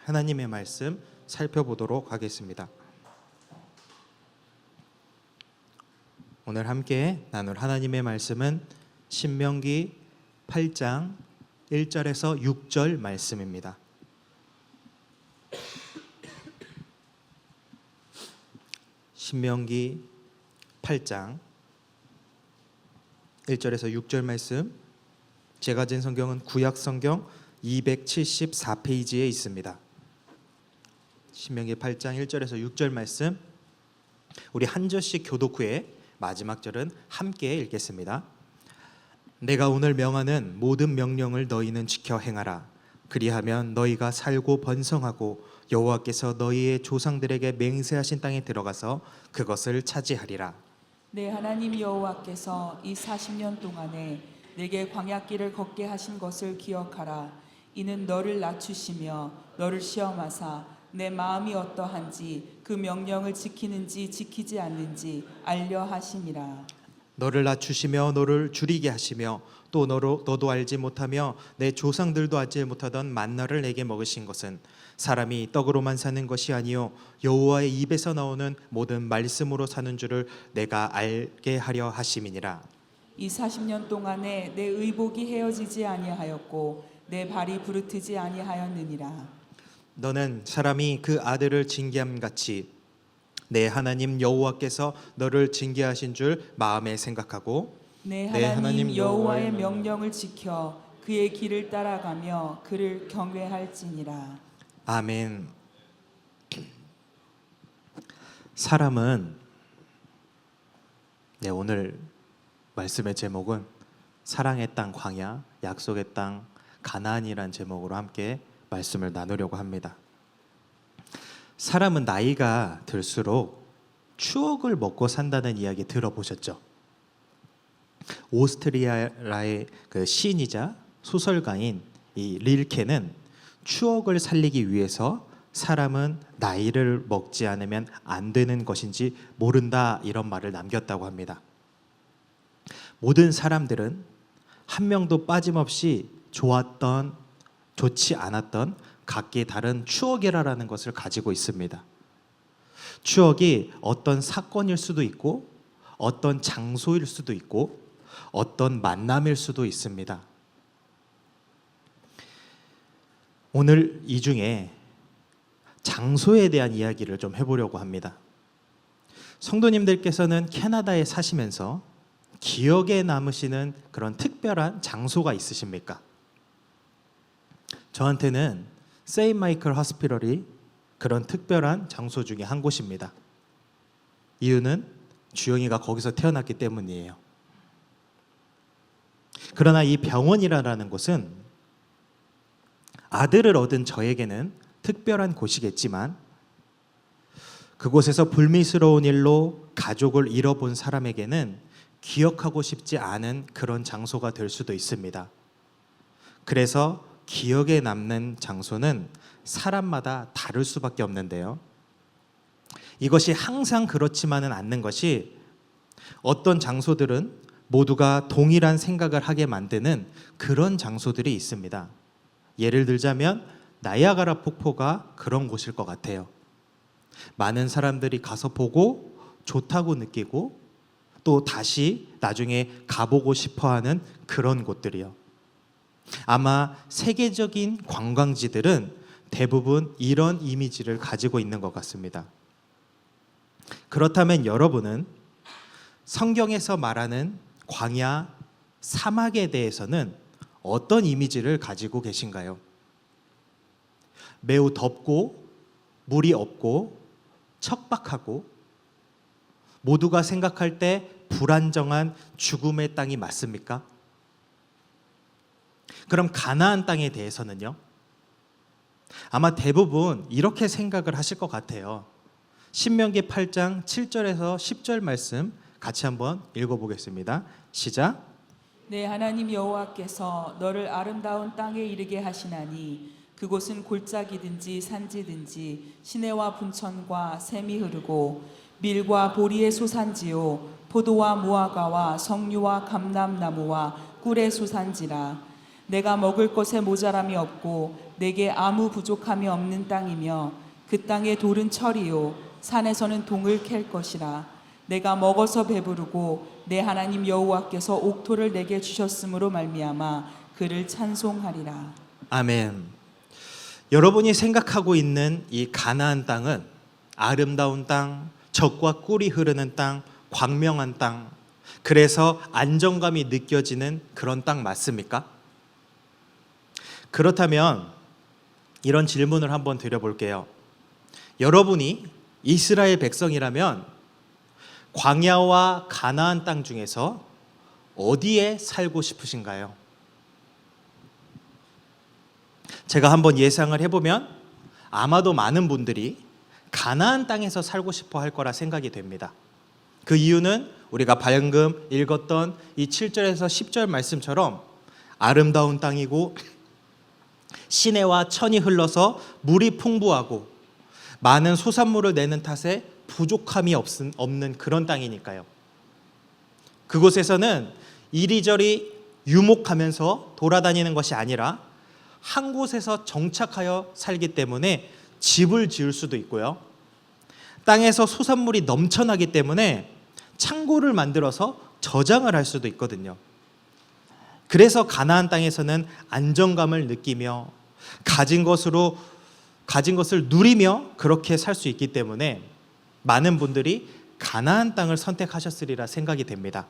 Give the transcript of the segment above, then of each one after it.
하나님의 말씀 살펴보도록 하겠습니다. 오늘 함께 나눌 하나님의 말씀은 신명기 8장 1절에서 6절 말씀입니다. 신명기 8장 1절에서 6절 말씀, 제가 가진 성경은 구약 성경 274페이지에 있습니다. 신명기 8장 1절에서 6절 말씀, 우리 한 절씩 교독 후에 마지막 절은 함께 읽겠습니다. 내가 오늘 명하는 모든 명령을 너희는 지켜 행하라. 그리하면 너희가 살고 번성하고 여호와께서 너희의 조상들에게 맹세하신 땅에 들어가서 그것을 차지하리라. 내 하나님 여호와께서 이 40년 동안에 내게 광야길을 걷게 하신 것을 기억하라. 이는 너를 낮추시며 너를 시험하사 내 마음이 어떠한지 그 명령을 지키는지 지키지 않는지 알려 하심이라. 너를 낮추시며 너를 줄이게 하시며 또 너도 알지 못하며 내 조상들도 알지 못하던 만나를 내게 먹으신 것은 사람이 떡으로만 사는 것이 아니요 여호와의 입에서 나오는 모든 말씀으로 사는 줄을 내가 알게 하려 하심이니라. 이 40년 동안에 내 의복이 헤어지지 아니하였고 내 발이 부르트지 아니하였느니라. 너는 사람이 그 아들을 징계함 같이 내 하나님 여호와께서 너를 징계하신 줄 마음에 생각하고 내 하나님 여호와의 명령을 지켜 그의 길을 따라가며 그를 경외할지니라. 아멘. 사람은 오늘 말씀의 제목은 사랑의 땅 광야, 약속의 땅 가나안이란 제목으로 함께 말씀을 나누려고 합니다. 사람은 나이가 들수록 추억을 먹고 산다는 이야기 들어보셨죠? 오스트리아의 그 시인이자 소설가인 이 릴케는 추억을 살리기 위해서 사람은 나이를 먹지 않으면 안 되는 것인지 모른다, 이런 말을 남겼다고 합니다. 모든 사람들은 한 명도 빠짐없이 좋았던, 좋지 않았던 각기 다른 추억이라는 것을 가지고 있습니다. 추억이 어떤 사건일 수도 있고 어떤 장소일 수도 있고 어떤 만남일 수도 있습니다. 오늘 이 중에 장소에 대한 이야기를 좀 해보려고 합니다. 성도님들께서는 캐나다에 사시면서 기억에 남으시는 그런 특별한 장소가 있으십니까? 저한테는 세인트 마이클 호스피털이 그런 특별한 장소 중에 한 곳입니다. 이유는 주영이가 거기서 태어났기 때문이에요. 그러나 이 병원이라는 곳은 아들을 얻은 저에게는 특별한 곳이겠지만 그곳에서 불미스러운 일로 가족을 잃어본 사람에게는 기억하고 싶지 않은 그런 장소가 될 수도 있습니다. 그래서 기억에 남는 장소는 사람마다 다를 수밖에 없는데요. 이것이 항상 그렇지만은 않는 것이, 어떤 장소들은 모두가 동일한 생각을 하게 만드는 그런 장소들이 있습니다. 예를 들자면 나이아가라 폭포가 그런 곳일 것 같아요. 많은 사람들이 가서 보고 좋다고 느끼고 또 다시 나중에 가보고 싶어하는 그런 곳들이요. 아마 세계적인 관광지들은 대부분 이런 이미지를 가지고 있는 것 같습니다. 그렇다면 여러분은 성경에서 말하는 광야, 사막에 대해서는 어떤 이미지를 가지고 계신가요? 매우 덥고 물이 없고 척박하고 모두가 생각할 때 불안정한 죽음의 땅이 맞습니까? 그럼 가나안 땅에 대해서는요? 아마 대부분 이렇게 생각을 하실 것 같아요. 신명기 8장 7절에서 10절 말씀 같이 한번 읽어보겠습니다. 시작. 내 하나님 여호와께서 너를 아름다운 땅에 이르게 하시나니 그곳은 골짜기든지 산지든지 시내와 분천과 샘이 흐르고 밀과 보리의 소산지요 포도와 무화과와 석류와 감람나무와 꿀의 소산지라. 내가 먹을 것에 모자람이 없고 내게 아무 부족함이 없는 땅이며 그 땅의 돌은 철이요 산에서는 동을 캘 것이라. 내가 먹어서 배부르고 내 하나님 여호와께서 옥토를 내게 주셨으므로 말미암아 그를 찬송하리라. 아멘. 여러분이 생각하고 있는 이 가나안 땅은 아름다운 땅, 젖과 꿀이 흐르는 땅, 광명한 땅, 그래서 안정감이 느껴지는 그런 땅 맞습니까? 그렇다면 이런 질문을 한번 드려볼게요. 여러분이 이스라엘 백성이라면 광야와 가나안 땅 중에서 어디에 살고 싶으신가요? 제가 한번 예상을 해보면 아마도 많은 분들이 가나안 땅에서 살고 싶어 할 거라 생각이 됩니다. 그 이유는 우리가 방금 읽었던 이 7절에서 10절 말씀처럼 아름다운 땅이고 시내와 천이 흘러서 물이 풍부하고 많은 소산물을 내는 탓에 부족함이 없는 그런 땅이니까요. 그곳에서는 이리저리 유목하면서 돌아다니는 것이 아니라 한 곳에서 정착하여 살기 때문에 집을 지을 수도 있고요. 땅에서 소산물이 넘쳐나기 때문에 창고를 만들어서 저장을 할 수도 있거든요. 그래서 가나안 땅에서는 안정감을 느끼며 가진 것을 누리며 그렇게 살 수 있기 때문에 많은 분들이 가나안 땅을 선택하셨으리라 생각이 됩니다.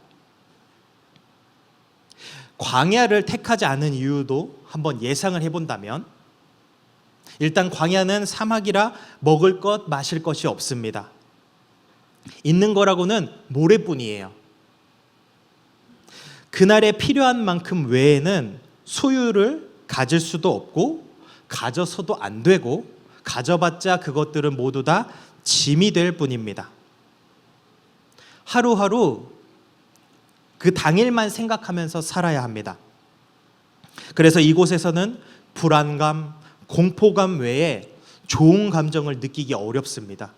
광야를 택하지 않은 이유도 한번 예상을 해본다면 일단 광야는 사막이라 먹을 것, 마실 것이 없습니다. 있는 거라고는 모래뿐이에요. 그날에 필요한 만큼 외에는 소유를 가질 수도 없고 가져서도 안 되고 가져봤자 그것들은 모두 다 짐이 될 뿐입니다. 하루하루 그 당일만 생각하면서 살아야 합니다. 그래서 이곳에서는 불안감, 공포감 외에 좋은 감정을 느끼기 어렵습니다.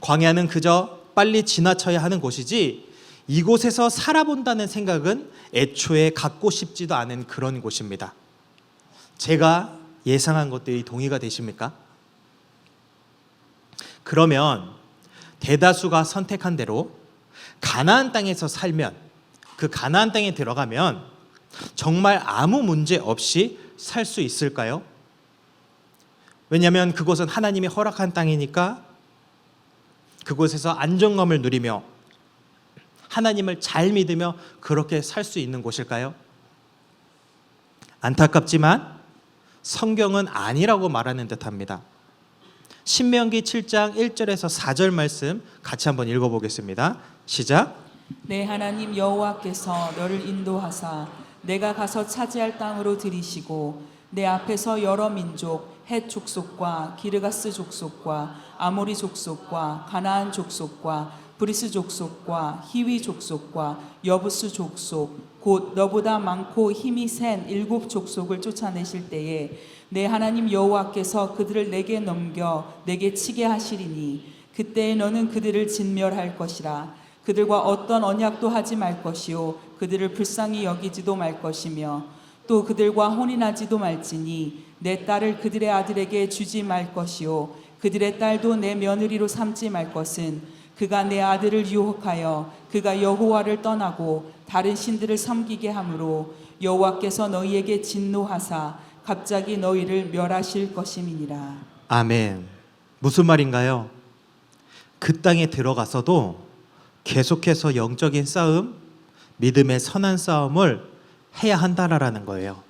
광야는 그저 빨리 지나쳐야 하는 곳이지 이곳에서 살아본다는 생각은 애초에 갖고 싶지도 않은 그런 곳입니다. 제가 예상한 것들이 동의가 되십니까? 그러면 대다수가 선택한 대로 가나안 땅에서 살면, 그 가나안 땅에 들어가면 정말 아무 문제 없이 살 수 있을까요? 왜냐하면 그곳은 하나님이 허락한 땅이니까 그곳에서 안정감을 누리며 하나님을 잘 믿으며 그렇게 살 수 있는 곳일까요? 안타깝지만 성경은 아니라고 말하는 듯합니다. 신명기 7장 1절에서 4절 말씀 같이 한번 읽어보겠습니다. 시작. 내 하나님 여호와께서 너를 인도하사 내가 가서 차지할 땅으로 들이시고 내 앞에서 여러 민족 헷 족속과 기르가스 족속과 아모리 족속과 가나안 족속과 브리스 족속과 히위 족속과 여부스 족속 곧 너보다 많고 힘이 센 7 족속을 쫓아내실 때에 내 하나님 여호와께서 그들을 내게 넘겨 내게 치게 하시리니 그때에 너는 그들을 진멸할 것이라. 그들과 어떤 언약도 하지 말 것이요 그들을 불쌍히 여기지도 말 것이며 또 그들과 혼인하지도 말지니 내 딸을 그들의 아들에게 주지 말 것이요 그들의 딸도 내 며느리로 삼지 말 것은 그가 내 아들을 유혹하여 그가 여호와를 떠나고 다른 신들을 섬기게 하므로 여호와께서 너희에게 진노하사 갑자기 너희를 멸하실 것임이니라. 아멘. 무슨 말인가요? 그 땅에 들어가서도 계속해서 영적인 싸움, 믿음의 선한 싸움을 해야 한다라는 거예요.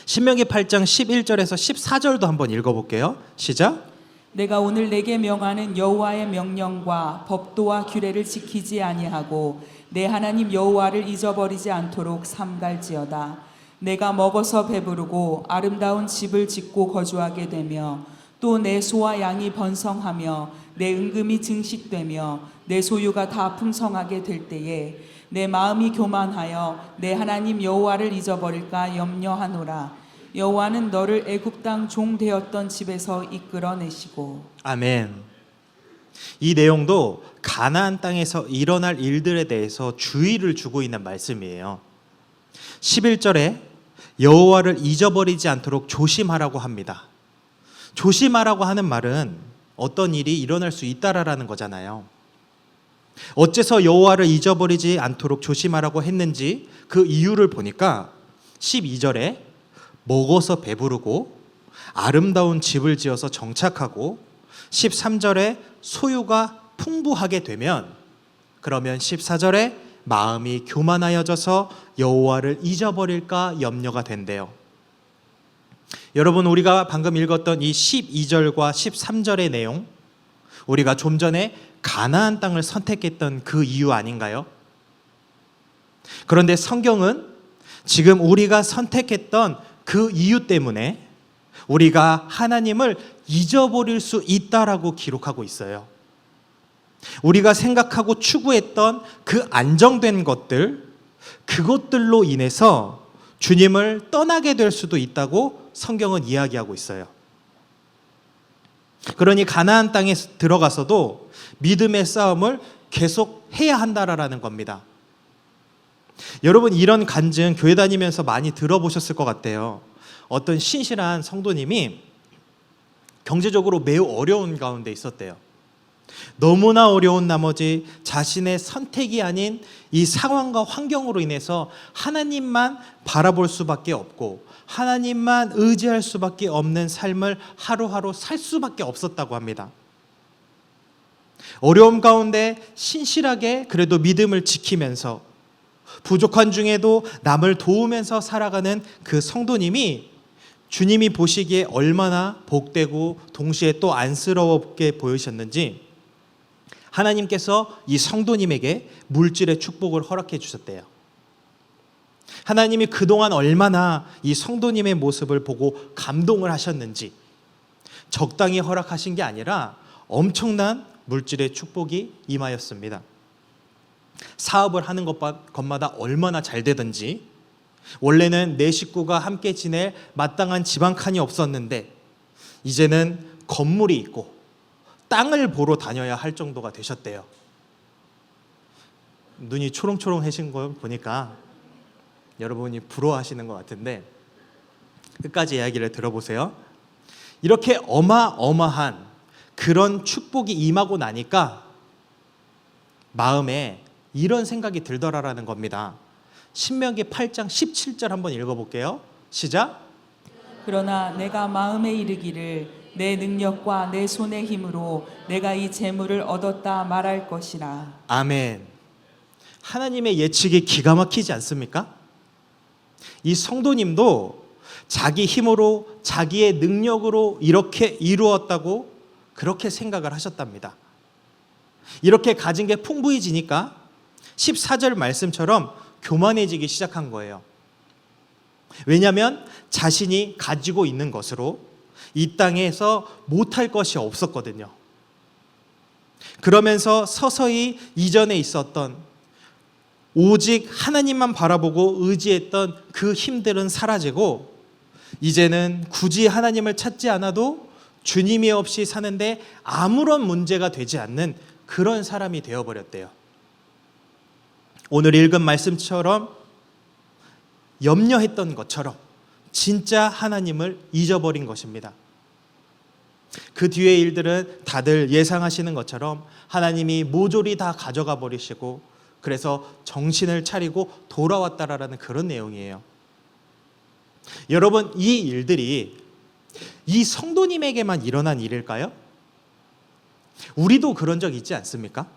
신명기 8장 11절에서 14절도 한번 읽어볼게요. 시작. 내가 오늘 내게 명하는 여호와의 명령과 법도와 규례를 지키지 아니하고 내 하나님 여호와를 잊어버리지 않도록 삼갈지어다. 내가 먹어서 배부르고 아름다운 집을 짓고 거주하게 되며 또 내 소와 양이 번성하며 내 은금이 증식되며 내 소유가 다 풍성하게 될 때에 내 마음이 교만하여 내 하나님 여호와를 잊어버릴까 염려하노라. 여호와는 너를 애굽 땅 종 되었던 집에서 이끌어내시고. 아멘. 이 내용도 가나안 땅에서 일어날 일들에 대해서 주의를 주고 있는 말씀이에요. 11절에 여호와를 잊어버리지 않도록 조심하라고 합니다. 조심하라고 하는 말은 어떤 일이 일어날 수 있다라는 거잖아요. 어째서 여호와를 잊어버리지 않도록 조심하라고 했는지 그 이유를 보니까 12절에 먹어서 배부르고 아름다운 집을 지어서 정착하고 13절에 소유가 풍부하게 되면 그러면 14절에 마음이 교만하여져서 여호와를 잊어버릴까 염려가 된대요. 여러분, 우리가 방금 읽었던 이 12절과 13절의 내용, 우리가 좀 전에 가나안 땅을 선택했던 그 이유 아닌가요? 그런데 성경은 지금 우리가 선택했던 그 이유 때문에 우리가 하나님을 잊어버릴 수 있다라고 기록하고 있어요. 우리가 생각하고 추구했던 그 안정된 것들, 그것들로 인해서 주님을 떠나게 될 수도 있다고 성경은 이야기하고 있어요. 그러니 가나안 땅에 들어가서도 믿음의 싸움을 계속 해야 한다라는 겁니다. 여러분, 이런 간증 교회 다니면서 많이 들어보셨을 것 같아요. 어떤 신실한 성도님이 경제적으로 매우 어려운 가운데 있었대요. 너무나 어려운 나머지 자신의 선택이 아닌 이 상황과 환경으로 인해서 하나님만 바라볼 수밖에 없고 하나님만 의지할 수밖에 없는 삶을 하루하루 살 수밖에 없었다고 합니다. 어려움 가운데 신실하게 그래도 믿음을 지키면서 부족한 중에도 남을 도우면서 살아가는 그 성도님이 주님이 보시기에 얼마나 복되고 동시에 또 안쓰럽게 보이셨는지 하나님께서 이 성도님에게 물질의 축복을 허락해 주셨대요. 하나님이 그동안 얼마나 이 성도님의 모습을 보고 감동을 하셨는지 적당히 허락하신 게 아니라 엄청난 물질의 축복이 임하였습니다. 사업을 하는 것마다 얼마나 잘 되든지 원래는 내 식구가 함께 지낼 마땅한 집 한 칸이 없었는데 이제는 건물이 있고 땅을 보러 다녀야 할 정도가 되셨대요. 눈이 초롱초롱해진 걸 보니까 여러분이 부러워하시는 것 같은데 끝까지 이야기를 들어보세요. 이렇게 어마어마한 그런 축복이 임하고 나니까 마음에 이런 생각이 들더라라는 겁니다. 신명기 8장 17절 한번 읽어볼게요. 시작. 그러나 내가 마음에 이르기를 내 능력과 내 손의 힘으로 내가 이 재물을 얻었다 말할 것이라. 아멘. 하나님의 예측이 기가 막히지 않습니까? 이 성도님도 자기 힘으로 자기의 능력으로 이렇게 이루었다고 그렇게 생각을 하셨답니다. 이렇게 가진 게 풍부해지니까 14절 말씀처럼 교만해지기 시작한 거예요. 왜냐하면 자신이 가지고 있는 것으로 이 땅에서 못할 것이 없었거든요. 그러면서 서서히 이전에 있었던 오직 하나님만 바라보고 의지했던 그 힘들은 사라지고 이제는 굳이 하나님을 찾지 않아도 주님이 없이 사는데 아무런 문제가 되지 않는 그런 사람이 되어버렸대요. 오늘 읽은 말씀처럼 염려했던 것처럼 진짜 하나님을 잊어버린 것입니다. 그 뒤의 일들은 다들 예상하시는 것처럼 하나님이 모조리 다 가져가 버리시고 그래서 정신을 차리고 돌아왔다라는 그런 내용이에요. 여러분, 이 일들이 이 성도님에게만 일어난 일일까요? 우리도 그런 적 있지 않습니까?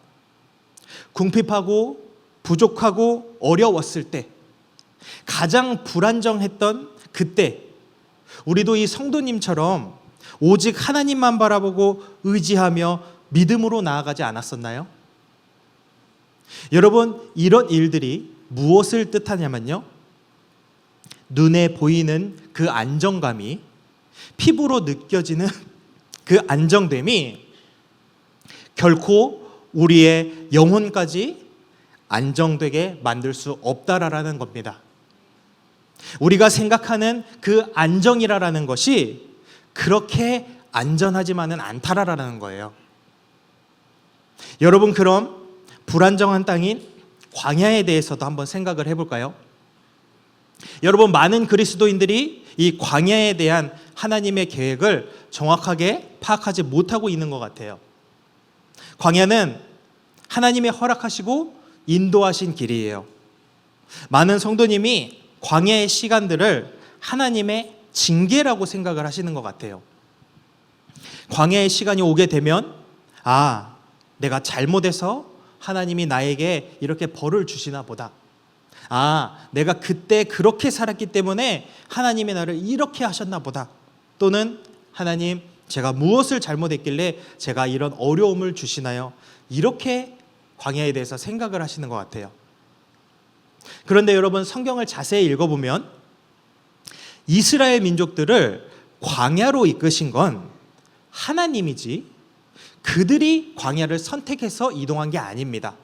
궁핍하고 부족하고 어려웠을 때 가장 불안정했던 그때 우리도 이 성도님처럼 오직 하나님만 바라보고 의지하며 믿음으로 나아가지 않았었나요? 여러분, 이런 일들이 무엇을 뜻하냐면요, 눈에 보이는 그 안정감이 피부로 느껴지는 그 안정됨이 결코 우리의 영혼까지 안정되게 만들 수 없다라는 겁니다. 우리가 생각하는 그 안정이라는 것이 그렇게 안전하지만은 않다라는 거예요. 여러분, 그럼 불안정한 땅인 광야에 대해서도 한번 생각을 해볼까요? 여러분, 많은 그리스도인들이 이 광야에 대한 하나님의 계획을 정확하게 파악하지 못하고 있는 것 같아요. 광야는 하나님의 허락하시고 인도하신 길이에요. 많은 성도님이 광야의 시간들을 하나님의 징계라고 생각을 하시는 것 같아요. 광야의 시간이 오게 되면 내가 잘못해서 하나님이 나에게 이렇게 벌을 주시나 보다. 내가 그때 그렇게 살았기 때문에 하나님이 나를 이렇게 하셨나 보다. 또는 하나님, 제가 무엇을 잘못했길래 제가 이런 어려움을 주시나요? 이렇게 광야에 대해서 생각을 하시는 것 같아요. 그런데 여러분, 성경을 자세히 읽어보면 이스라엘 민족들을 광야로 이끄신 건 하나님이지 그들이 광야를 선택해서 이동한 게 아닙니다.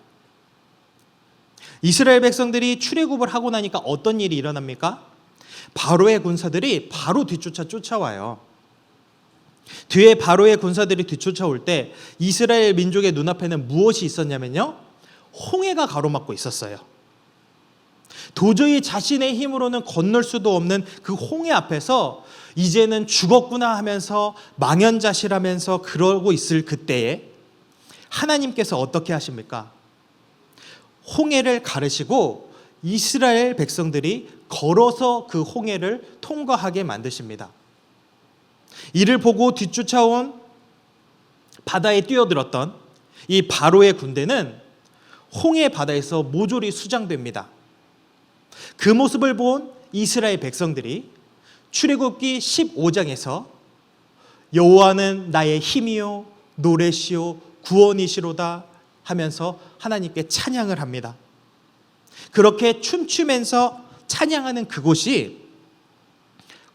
이스라엘 백성들이 출애굽을 하고 나니까 어떤 일이 일어납니까? 바로의 군사들이 바로 쫓아와요. 뒤에 바로의 군사들이 뒤쫓아올 때 이스라엘 민족의 눈앞에는 무엇이 있었냐면요, 홍해가 가로막고 있었어요. 도저히 자신의 힘으로는 건널 수도 없는 그 홍해 앞에서 이제는 죽었구나 하면서 망연자실하면서 그러고 있을 그때에 하나님께서 어떻게 하십니까? 홍해를 가르시고 이스라엘 백성들이 걸어서 그 홍해를 통과하게 만드십니다. 이를 보고 뒤쫓아온 바다에 뛰어들었던 이 바로의 군대는 홍해 바다에서 모조리 수장됩니다. 그 모습을 본 이스라엘 백성들이 출애굽기 15장에서 여호와는 나의 힘이요 노래시요 구원이시로다 하면서 하나님께 찬양을 합니다. 그렇게 춤추면서 찬양하는 그곳이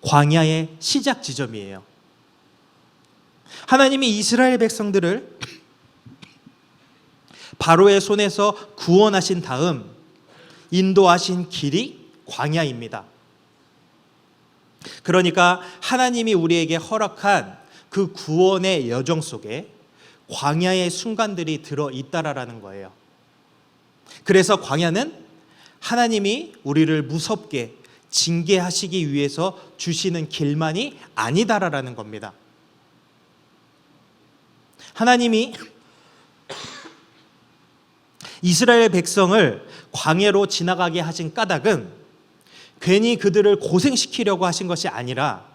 광야의 시작 지점이에요. 하나님이 이스라엘 백성들을 바로의 손에서 구원하신 다음 인도하신 길이 광야입니다. 그러니까 하나님이 우리에게 허락한 그 구원의 여정 속에 광야의 순간들이 들어있다라는 거예요. 그래서 광야는 하나님이 우리를 무섭게 징계하시기 위해서 주시는 길만이 아니다라는 겁니다. 하나님이 이스라엘 백성을 광야로 지나가게 하신 까닭은 괜히 그들을 고생시키려고 하신 것이 아니라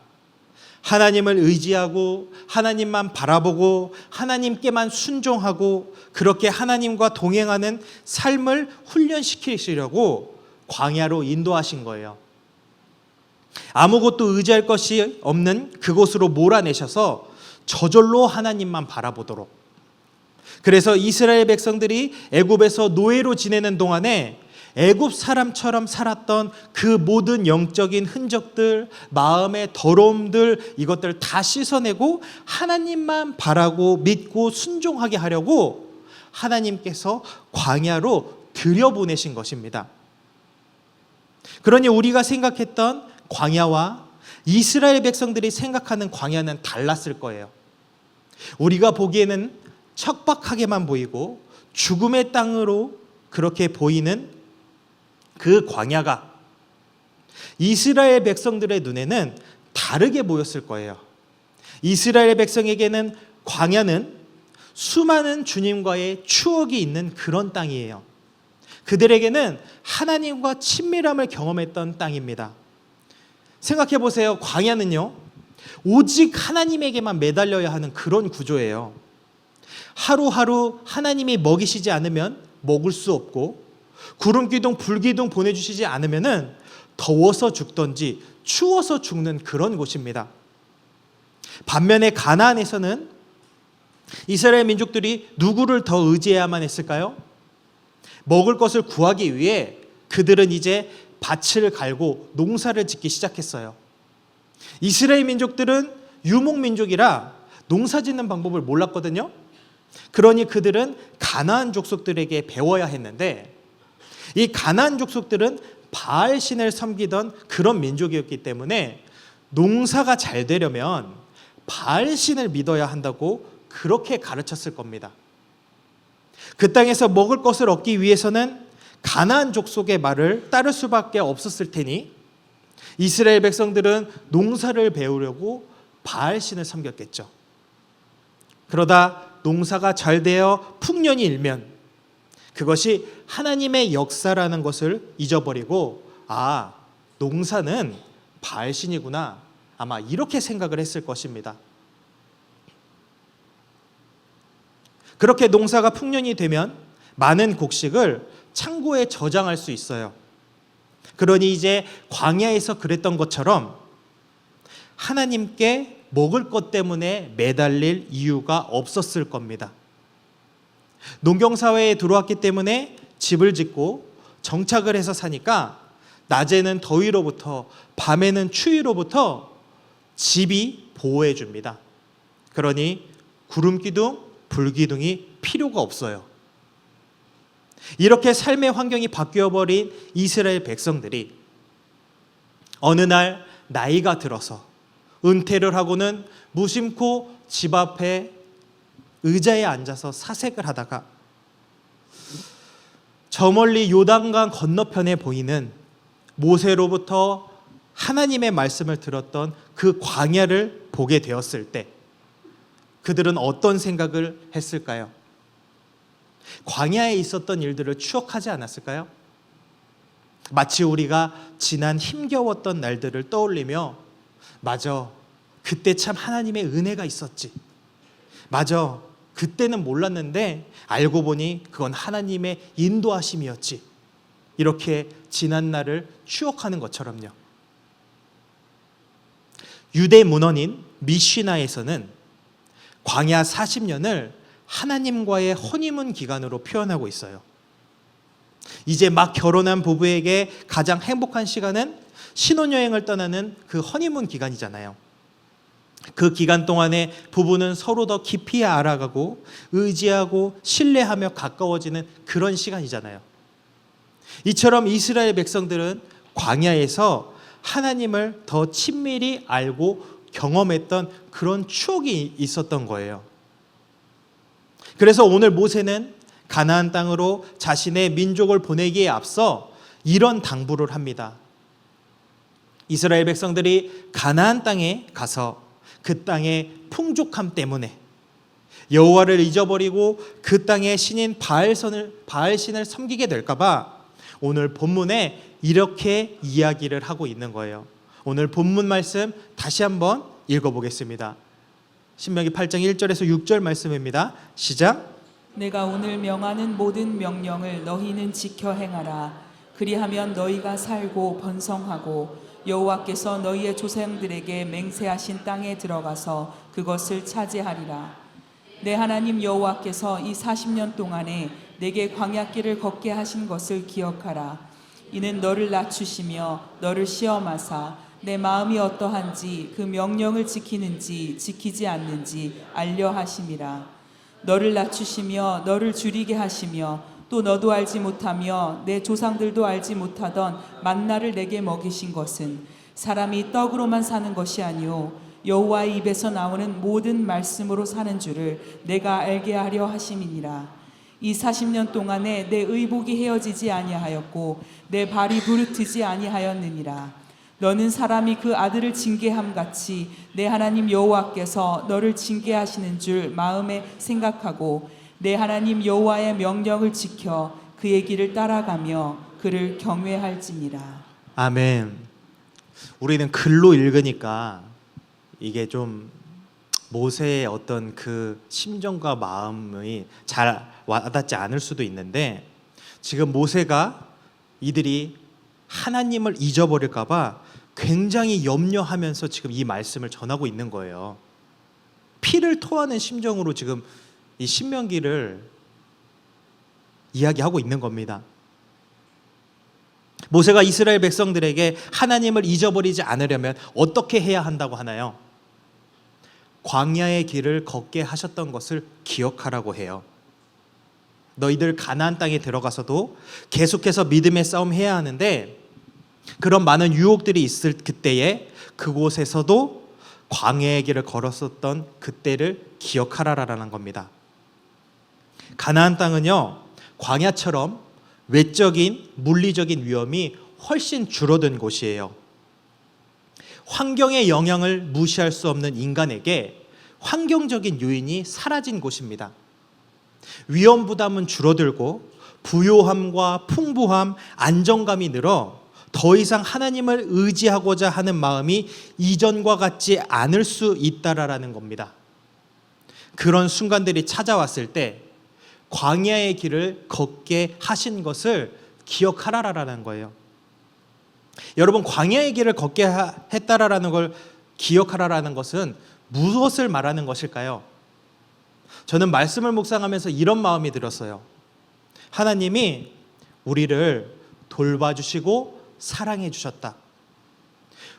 하나님을 의지하고 하나님만 바라보고 하나님께만 순종하고 그렇게 하나님과 동행하는 삶을 훈련시키시려고 광야로 인도하신 거예요. 아무것도 의지할 것이 없는 그곳으로 몰아내셔서 저절로 하나님만 바라보도록. 그래서 이스라엘 백성들이 애굽에서 노예로 지내는 동안에 애굽 사람처럼 살았던 그 모든 영적인 흔적들, 마음의 더러움들, 이것들을 다 씻어내고 하나님만 바라고 믿고 순종하게 하려고 하나님께서 광야로 들여보내신 것입니다. 그러니 우리가 생각했던 광야와 이스라엘 백성들이 생각하는 광야는 달랐을 거예요. 우리가 보기에는 척박하게만 보이고 죽음의 땅으로 그렇게 보이는 그 광야가 이스라엘 백성들의 눈에는 다르게 보였을 거예요. 이스라엘 백성에게는 광야는 수많은 주님과의 추억이 있는 그런 땅이에요. 그들에게는 하나님과 친밀함을 경험했던 땅입니다. 생각해 보세요. 광야는요, 오직 하나님에게만 매달려야 하는 그런 구조예요. 하루하루 하나님이 먹이시지 않으면 먹을 수 없고 구름기둥 불기둥 보내주시지 않으면 더워서 죽던지 추워서 죽는 그런 곳입니다. 반면에 가나안에서는 이스라엘 민족들이 누구를 더 의지해야만 했을까요? 먹을 것을 구하기 위해 그들은 이제 밭을 갈고 농사를 짓기 시작했어요. 이스라엘 민족들은 유목민족이라 농사 짓는 방법을 몰랐거든요. 그러니 그들은 가나안 족속들에게 배워야 했는데 이 가나안 족속들은 바알 신을 섬기던 그런 민족이었기 때문에 농사가 잘 되려면 바알 신을 믿어야 한다고 그렇게 가르쳤을 겁니다. 그 땅에서 먹을 것을 얻기 위해서는 가나안 족속의 말을 따를 수밖에 없었을 테니 이스라엘 백성들은 농사를 배우려고 바알신을 섬겼겠죠. 그러다 농사가 잘 되어 풍년이 일면 그것이 하나님의 역사라는 것을 잊어버리고 농사는 바알신이구나, 아마 이렇게 생각을 했을 것입니다. 그렇게 농사가 풍년이 되면 많은 곡식을 창고에 저장할 수 있어요. 그러니 이제 광야에서 그랬던 것처럼 하나님께 먹을 것 때문에 매달릴 이유가 없었을 겁니다. 농경사회에 들어왔기 때문에 집을 짓고 정착을 해서 사니까 낮에는 더위로부터 밤에는 추위로부터 집이 보호해 줍니다. 그러니 구름기둥, 불기둥이 필요가 없어요. 이렇게 삶의 환경이 바뀌어버린 이스라엘 백성들이 어느 날 나이가 들어서 은퇴를 하고는 무심코 집 앞에 의자에 앉아서 사색을 하다가 저 멀리 요단강 건너편에 보이는 모세로부터 하나님의 말씀을 들었던 그 광야를 보게 되었을 때 그들은 어떤 생각을 했을까요? 광야에 있었던 일들을 추억하지 않았을까요? 마치 우리가 지난 힘겨웠던 날들을 떠올리며 맞아, 그때 참 하나님의 은혜가 있었지. 맞아, 그때는 몰랐는데 알고 보니 그건 하나님의 인도하심이었지. 이렇게 지난 날을 추억하는 것처럼요. 유대 문헌인 미시나에서는 광야 40년을 하나님과의 허니문 기간으로 표현하고 있어요. 이제 막 결혼한 부부에게 가장 행복한 시간은 신혼여행을 떠나는 그 허니문 기간이잖아요. 그 기간 동안에 부부는 서로 더 깊이 알아가고 의지하고 신뢰하며 가까워지는 그런 시간이잖아요. 이처럼 이스라엘 백성들은 광야에서 하나님을 더 친밀히 알고 경험했던 그런 추억이 있었던 거예요. 그래서 오늘 모세는 가나안 땅으로 자신의 민족을 보내기에 앞서 이런 당부를 합니다. 이스라엘 백성들이 가나안 땅에 가서 그 땅의 풍족함 때문에 여호와를 잊어버리고 그 땅의 신인 바알신을 섬기게 될까 봐 오늘 본문에 이렇게 이야기를 하고 있는 거예요. 오늘 본문 말씀 다시 한번 읽어보겠습니다. 신명기 8장 1절에서 6절 말씀입니다. 시작. 내가 오늘 명하는 모든 명령을 너희는 지켜 행하라. 그리하면 너희가 살고 번성하고 여호와께서 너희의 조상들에게 맹세하신 땅에 들어가서 그것을 차지하리라. 내 하나님 여호와께서 이 40년 동안에 내게 광야길을 걷게 하신 것을 기억하라. 이는 너를 낮추시며 너를 시험하사 내 마음이 어떠한지 그 명령을 지키는지 지키지 않는지 알려 하심이라. 너를 낮추시며 너를 줄이게 하시며 또 너도 알지 못하며 내 조상들도 알지 못하던 만나를 내게 먹이신 것은 사람이 떡으로만 사는 것이 아니요 여호와의 입에서 나오는 모든 말씀으로 사는 줄을 내가 알게 하려 하심이니라. 이 40년 동안에 내 의복이 헤어지지 아니하였고 내 발이 부르트지 아니하였느니라. 너는 사람이 그 아들을 징계함 같이 내 하나님 여호와께서 너를 징계하시는 줄 마음에 생각하고 내 하나님 여호와의 명령을 지켜 그의 길을 따라가며 그를 경외할지니라. 아멘. 우리는 글로 읽으니까 이게 좀 모세의 어떤 그 심정과 마음이 잘 와닿지 않을 수도 있는데 지금 모세가 이들이 하나님을 잊어버릴까 봐 굉장히 염려하면서 지금 이 말씀을 전하고 있는 거예요. 피를 토하는 심정으로 지금 이 신명기를 이야기하고 있는 겁니다. 모세가 이스라엘 백성들에게 하나님을 잊어버리지 않으려면 어떻게 해야 한다고 하나요? 광야의 길을 걷게 하셨던 것을 기억하라고 해요. 너희들 가나안 땅에 들어가서도 계속해서 믿음의 싸움 해야 하는데 그런 많은 유혹들이 있을 그때에 그곳에서도 광야의 길을 걸었었던 그때를 기억하라라는 겁니다. 가나안 땅은요, 광야처럼 외적인 물리적인 위험이 훨씬 줄어든 곳이에요. 환경의 영향을 무시할 수 없는 인간에게 환경적인 요인이 사라진 곳입니다. 위험 부담은 줄어들고 부요함과 풍부함, 안정감이 늘어 더 이상 하나님을 의지하고자 하는 마음이 이전과 같지 않을 수 있다라는 겁니다. 그런 순간들이 찾아왔을 때 광야의 길을 걷게 하신 것을 기억하라라는 거예요. 여러분, 광야의 길을 걷게 했다라는 걸 기억하라라는 것은 무엇을 말하는 것일까요? 저는 말씀을 묵상하면서 이런 마음이 들었어요. 하나님이 우리를 돌봐주시고 사랑해 주셨다.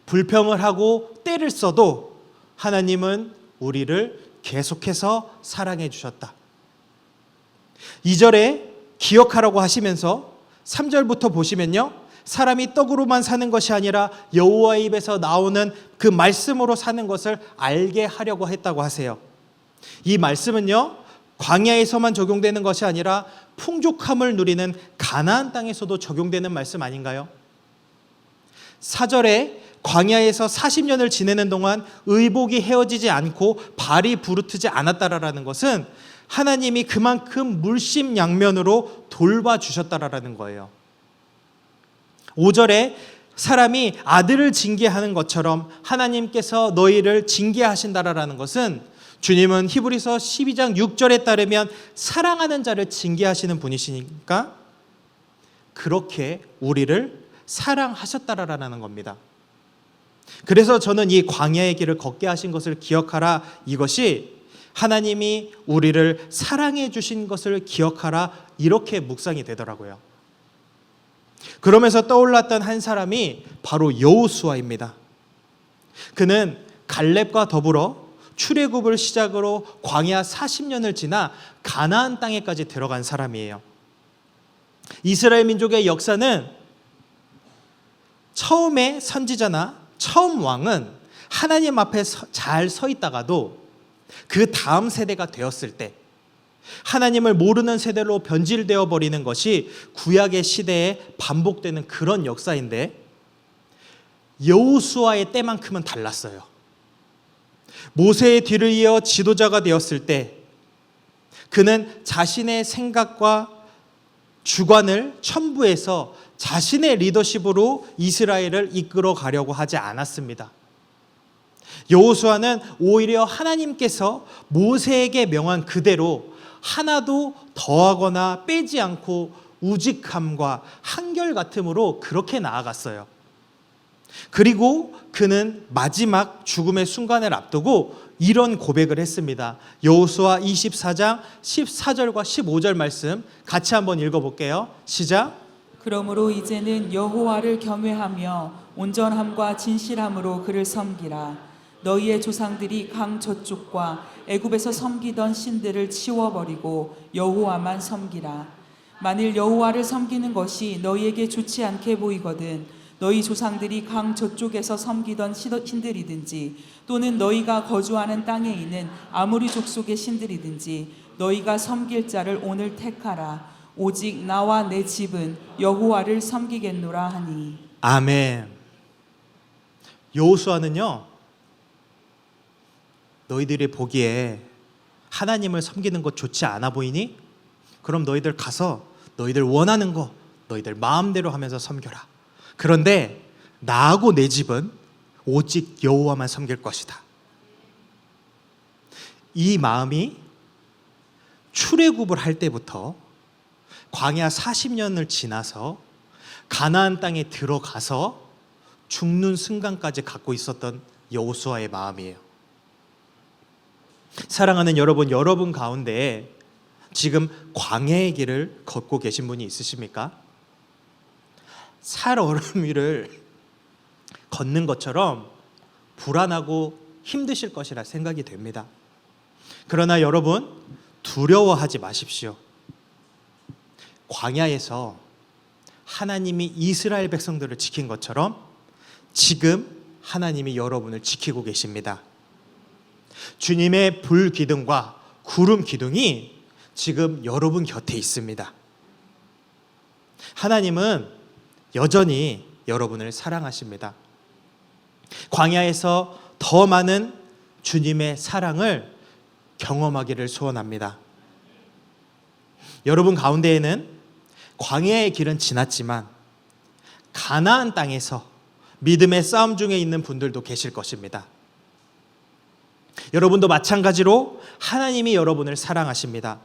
불평을 하고 때를 써도 하나님은 우리를 계속해서 사랑해 주셨다. 2절에 기억하라고 하시면서 3절부터 보시면요, 사람이 떡으로만 사는 것이 아니라 여호와의 입에서 나오는 그 말씀으로 사는 것을 알게 하려고 했다고 하세요. 이 말씀은요, 광야에서만 적용되는 것이 아니라 풍족함을 누리는 가나안 땅에서도 적용되는 말씀 아닌가요? 4절에 광야에서 40년을 지내는 동안 의복이 헤어지지 않고 발이 부르트지 않았다라는 것은 하나님이 그만큼 물심양면으로 돌봐주셨다라는 거예요. 5절에 사람이 아들을 징계하는 것처럼 하나님께서 너희를 징계하신다라는 것은 주님은 히브리서 12장 6절에 따르면 사랑하는 자를 징계하시는 분이시니까 그렇게 우리를 사랑하셨다라는 겁니다. 그래서 저는 이 광야의 길을 걷게 하신 것을 기억하라, 이것이 하나님이 우리를 사랑해 주신 것을 기억하라, 이렇게 묵상이 되더라고요. 그러면서 떠올랐던 한 사람이 바로 여호수아입니다. 그는 갈렙과 더불어 출애굽을 시작으로 광야 40년을 지나 가나안 땅에까지 들어간 사람이에요. 이스라엘 민족의 역사는 처음에 선지자나 처음 왕은 하나님 앞에 잘 서 있다가도 그 다음 세대가 되었을 때 하나님을 모르는 세대로 변질되어 버리는 것이 구약의 시대에 반복되는 그런 역사인데, 여호수아의 때만큼은 달랐어요. 모세의 뒤를 이어 지도자가 되었을 때 그는 자신의 생각과 주관을 첨부해서 자신의 리더십으로 이스라엘을 이끌어 가려고 하지 않았습니다. 여호수아는 오히려 하나님께서 모세에게 명한 그대로 하나도 더하거나 빼지 않고 우직함과 한결같음으로 그렇게 나아갔어요. 그리고 그는 마지막 죽음의 순간을 앞두고 이런 고백을 했습니다. 여호수아 24장 14절과 15절 말씀 같이 한번 읽어볼게요. 시작. 그러므로 이제는 여호와를 경외하며 온전함과 진실함으로 그를 섬기라. 너희의 조상들이 강 저쪽과 애굽에서 섬기던 신들을 치워버리고 여호와만 섬기라. 만일 여호와를 섬기는 것이 너희에게 좋지 않게 보이거든 너희 조상들이 강 저쪽에서 섬기던 신들이든지 또는 너희가 거주하는 땅에 있는 아무리 족속의 신들이든지 너희가 섬길 자를 오늘 택하라. 오직 나와 내 집은 여호와를 섬기겠노라 하니. 아멘. 여호수아는요, 너희들이 보기에 하나님을 섬기는 것 좋지 않아 보이니? 그럼 너희들 가서 너희들 원하는 거 너희들 마음대로 하면서 섬겨라. 그런데 나하고 내 집은 오직 여호와만 섬길 것이다. 이 마음이 출애굽을 할 때부터 광야 40년을 지나서 가나안 땅에 들어가서 죽는 순간까지 갖고 있었던 여호수아의 마음이에요. 사랑하는 여러분 가운데 지금 광야의 길을 걷고 계신 분이 있으십니까? 살 얼음 위를 걷는 것처럼 불안하고 힘드실 것이라 생각이 됩니다. 그러나 여러분, 두려워하지 마십시오. 광야에서 하나님이 이스라엘 백성들을 지킨 것처럼 지금 하나님이 여러분을 지키고 계십니다. 주님의 불 기둥과 구름 기둥이 지금 여러분 곁에 있습니다. 하나님은 여전히 여러분을 사랑하십니다. 광야에서 더 많은 주님의 사랑을 경험하기를 소원합니다. 여러분 가운데에는 광야의 길은 지났지만 가나안 땅에서 믿음의 싸움 중에 있는 분들도 계실 것입니다. 여러분도 마찬가지로 하나님이 여러분을 사랑하십니다.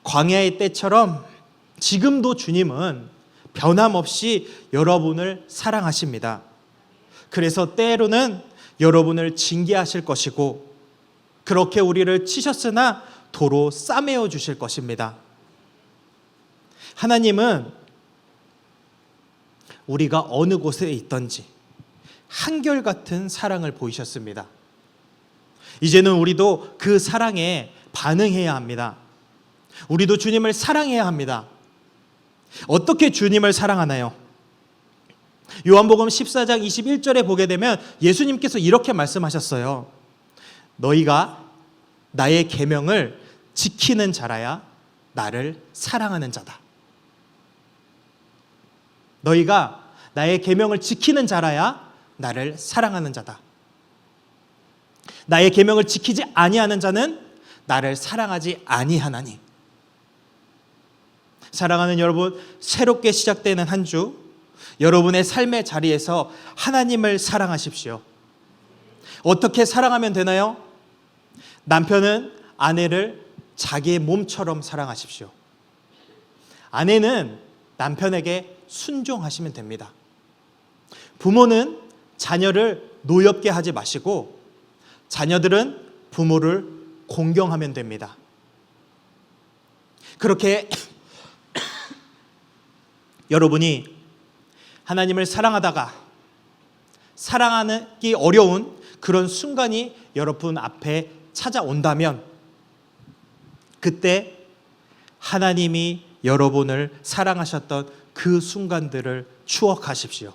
광야의 때처럼 지금도 주님은 변함없이 여러분을 사랑하십니다. 그래서 때로는 여러분을 징계하실 것이고 그렇게 우리를 치셨으나 도로 싸매어 주실 것입니다. 하나님은 우리가 어느 곳에 있든지 한결같은 사랑을 보이셨습니다. 이제는 우리도 그 사랑에 반응해야 합니다. 우리도 주님을 사랑해야 합니다. 어떻게 주님을 사랑하나요? 요한복음 14장 21절에 보게 되면 예수님께서 이렇게 말씀하셨어요. 너희가 나의 계명을 지키는 자라야 나를 사랑하는 자다. 너희가 나의 계명을 지키는 자라야 나를 사랑하는 자다. 나의 계명을 지키지 아니하는 자는 나를 사랑하지 아니하나니. 사랑하는 여러분, 새롭게 시작되는 한 주, 여러분의 삶의 자리에서 하나님을 사랑하십시오. 어떻게 사랑하면 되나요? 남편은 아내를 자기의 몸처럼 사랑하십시오. 아내는 남편에게 순종하시면 됩니다. 부모는 자녀를 노엽게 하지 마시고 자녀들은 부모를 공경하면 됩니다. 그렇게 여러분이 하나님을 사랑하다가 사랑하기 어려운 그런 순간이 여러분 앞에 찾아온다면 그때 하나님이 여러분을 사랑하셨던 그 순간들을 추억하십시오.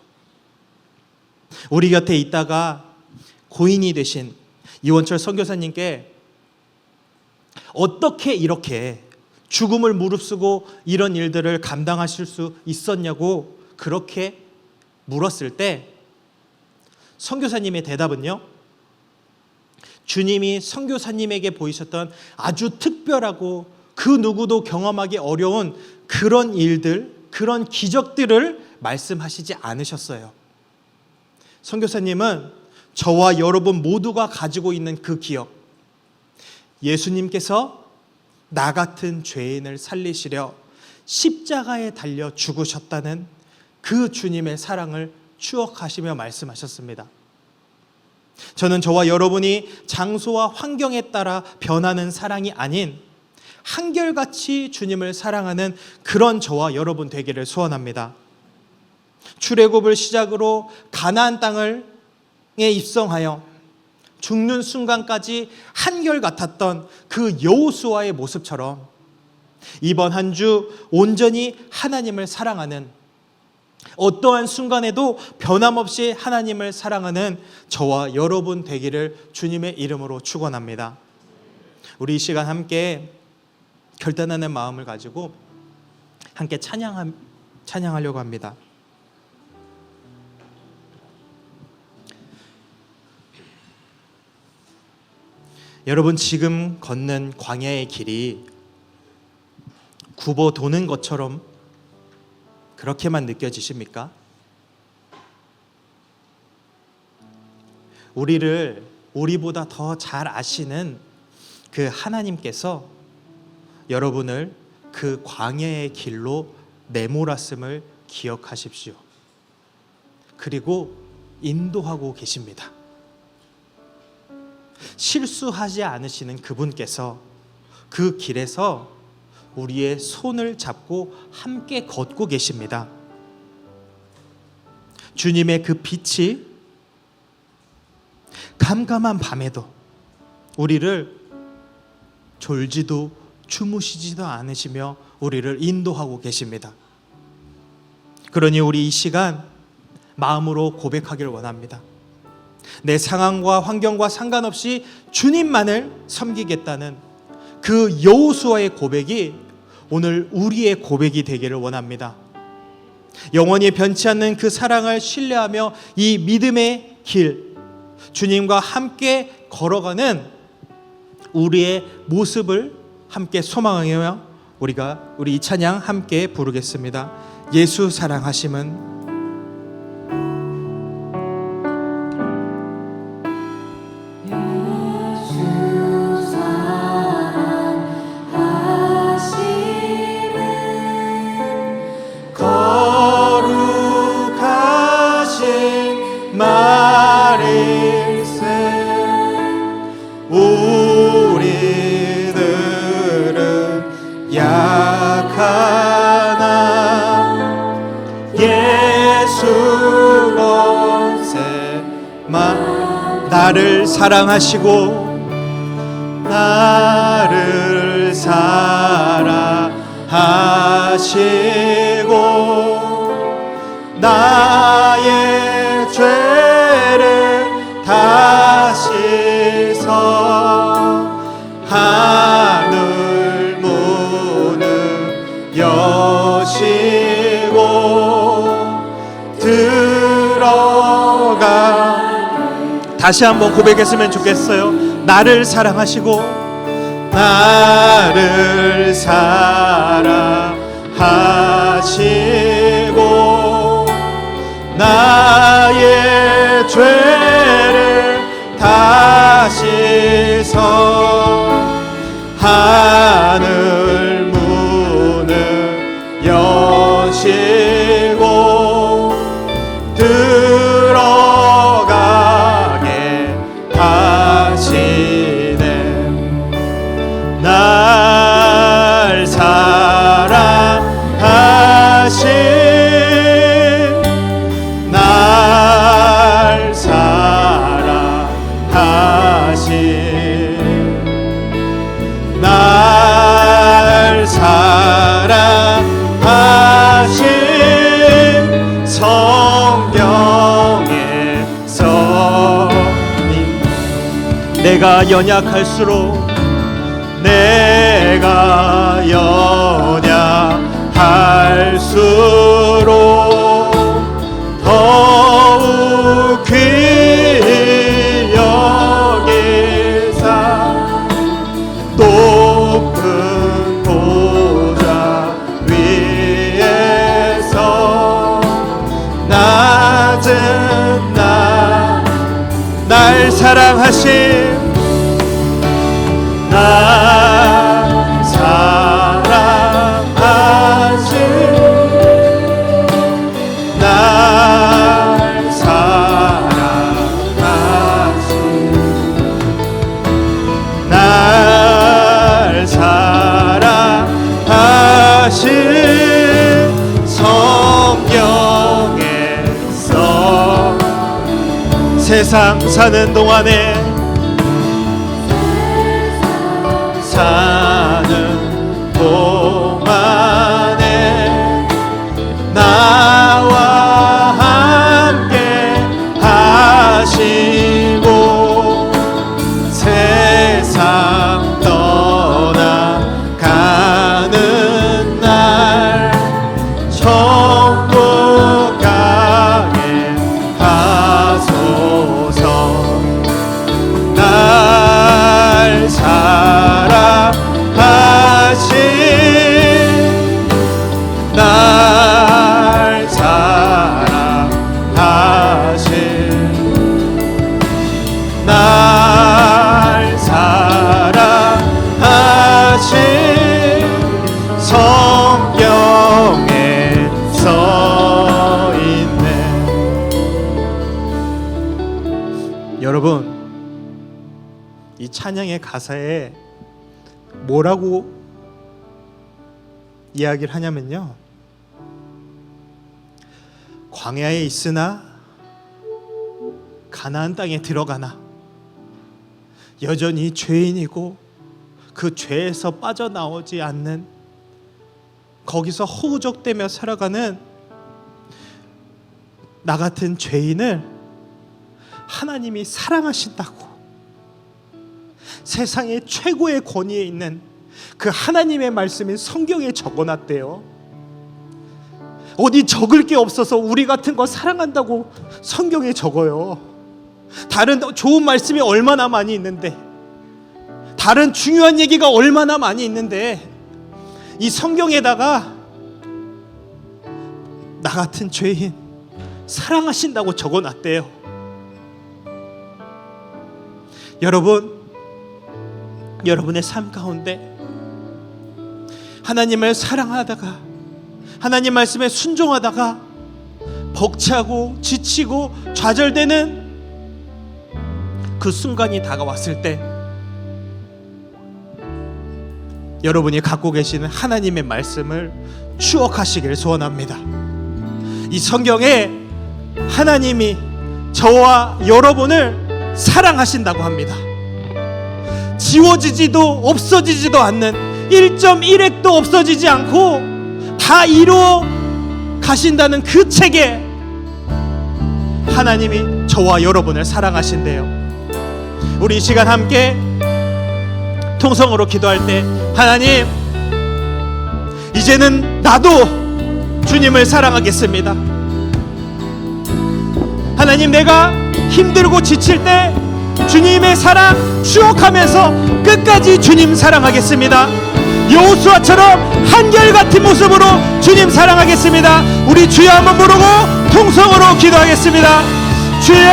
우리 곁에 있다가 고인이 되신 이원철 선교사님께 어떻게 이렇게 죽음을 무릅쓰고 이런 일들을 감당하실 수 있었냐고 그렇게 물었을 때 선교사님의 대답은요, 주님이 선교사님에게 보이셨던 아주 특별하고 그 누구도 경험하기 어려운 그런 일들, 그런 기적들을 말씀하시지 않으셨어요. 선교사님은 저와 여러분 모두가 가지고 있는 그 기억, 예수님께서 나 같은 죄인을 살리시려 십자가에 달려 죽으셨다는 그 주님의 사랑을 추억하시며 말씀하셨습니다. 저는 저와 여러분이 장소와 환경에 따라 변하는 사랑이 아닌 한결같이 주님을 사랑하는 그런 저와 여러분 되기를 소원합니다. 출애굽을 시작으로 가나안 땅에 입성하여 죽는 순간까지 한결같았던 그 여호수아의 모습처럼 이번 한 주 온전히 하나님을 사랑하는, 어떠한 순간에도 변함없이 하나님을 사랑하는 저와 여러분 되기를 주님의 이름으로 축원합니다. 우리 이 시간 함께 결단하는 마음을 가지고 함께 찬양하려고 합니다. 여러분, 지금 걷는 광야의 길이 굽어 도는 것처럼 그렇게만 느껴지십니까? 우리를 우리보다 더 잘 아시는 그 하나님께서 여러분을 그 광야의 길로 내몰았음을 기억하십시오. 그리고 인도하고 계십니다. 실수하지 않으시는 그분께서 그 길에서 우리의 손을 잡고 함께 걷고 계십니다. 주님의 그 빛이 캄캄한 밤에도 우리를 졸지도 주무시지도 않으시며 우리를 인도하고 계십니다. 그러니 우리 이 시간 마음으로 고백하기를 원합니다. 내 상황과 환경과 상관없이 주님만을 섬기겠다는 그 여호수아의 고백이 오늘 우리의 고백이 되기를 원합니다. 영원히 변치 않는 그 사랑을 신뢰하며 이 믿음의 길, 주님과 함께 걸어가는 우리의 모습을 함께 소망하며 우리 이 찬양 함께 부르겠습니다. 예수 사랑하심은 말일세. 우리들은 약하나 예수 권세만 나를 사랑하시고 나를 사랑하시고 나의 죄를 다 씻어 하늘 문을 여시고 들어가. 다시 한번 고백했으면 좋겠어요. 나를 사랑하시고 나를 사랑하시고 나의 죄를 다 씻어 하늘 문을 여시고 들어가게 하시네. 날 사랑하신 날 사랑하신 날 사랑하신 성경에서 내가 연약할수록 내가 연약할수록 더욱 귀히 여기사 높은 보좌 위에서 낮은 날 사랑하신 날 사랑하신 날 사랑하신 날 사랑하신 성경에 써 세상 사는 동안에 사는 동안에 나와 함께 하시고 세상 떠나가는 날 천국 가게 하소서. 날 사랑하신 날 사랑하신 날 사랑하신 성경에 써 있네. 여러분, 이 찬양의 가사에 뭐라고 이야기를 하냐면요, 광야에 있으나 가나안 땅에 들어가나 여전히 죄인이고 그 죄에서 빠져나오지 않는, 거기서 허우적대며 살아가는 나 같은 죄인을 하나님이 사랑하신다고, 세상의 최고의 권위에 있는 그 하나님의 말씀이 성경에 적어놨대요. 어디 적을 게 없어서 우리 같은 거 사랑한다고 성경에 적어요. 다른 좋은 말씀이 얼마나 많이 있는데, 다른 중요한 얘기가 얼마나 많이 있는데, 이 성경에다가 나 같은 죄인 사랑하신다고 적어놨대요. 여러분의 삶 가운데 하나님을 사랑하다가, 하나님 말씀에 순종하다가 벅차고 지치고 좌절되는 그 순간이 다가왔을 때, 여러분이 갖고 계시는 하나님의 말씀을 추억하시길 소원합니다. 이 성경에 하나님이 저와 여러분을 사랑하신다고 합니다. 지워지지도 없어지지도 않는 1.1핵도 없어지지 않고 다 이루어 가신다는 그 책에 하나님이 저와 여러분을 사랑하신대요. 우리 이 시간 함께 통성으로 기도할 때, 하나님, 이제는 나도 주님을 사랑하겠습니다. 하나님, 내가 힘들고 지칠 때 주님의 사랑 추억하면서 끝까지 주님 사랑하겠습니다. 여호수아처럼 한결같은 모습으로 주님 사랑하겠습니다. 우리 주여 한번 부르고 통성으로 기도하겠습니다. 주여!